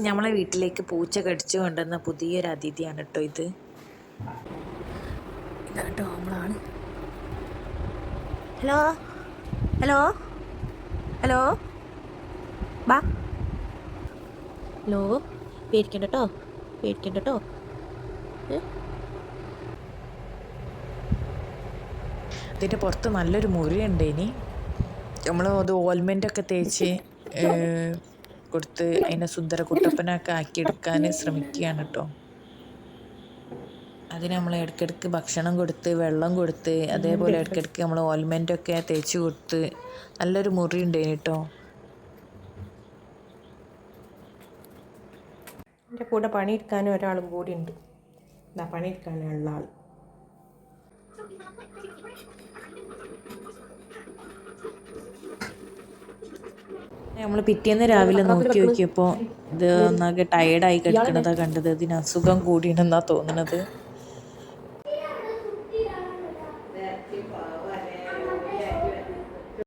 നമ്മളെ വീട്ടിലേക്ക് പൂച്ച കടിച്ചു കൊണ്ടുവന്ന പുതിയൊരു അതിഥിയാണ് കേട്ടോ ഇത്. ഇതാട്ടോ നമ്മളാണ്. ഹലോ ഹലോ ഹലോ ബാ. ഹലോ, പേടിക്കണ്ട കേട്ടോ, പേടിക്കണ്ട കേട്ടോ. ഇതിൻ്റെ പുറത്ത് നല്ലൊരു മുറിയുണ്ട്. ഇനി നമ്മൾ അത് ഓയിൽമെൻ്റൊക്കെ തേച്ച് കൊടുത്ത് അതിനെ സുന്ദര കുട്ടപ്പനൊക്കെ ആക്കിയെടുക്കാൻ ശ്രമിക്കുകയാണ് കേട്ടോ. അതിന് നമ്മൾ ഇടയ്ക്കിടയ്ക്ക് ഭക്ഷണം കൊടുത്ത് വെള്ളം കൊടുത്ത് അതേപോലെ ഇടയ്ക്കിടയ്ക്ക് നമ്മൾ ഓയിൽമെൻ്റൊക്കെ തേച്ച് കൊടുത്ത് നല്ലൊരു മുറി ഉണ്ട് കേട്ടോ. എൻ്റെ കൂടെ പണിയെടുക്കാനും ഒരാളും കൂടി ഉണ്ട്. എന്താ പണിയെടുക്കാനുള്ള ആൾ. നമ്മൾ പിറ്റേന്ന് രാവിലെ നോക്കി നോക്കിയപ്പോൾ ഇത് ഒന്നാകെ ടയേർഡായി കിടക്കുന്നതാണ് കണ്ടത്. ഇതിന് അസുഖം കൂടിയെന്നാണ് തോന്നുന്നത്.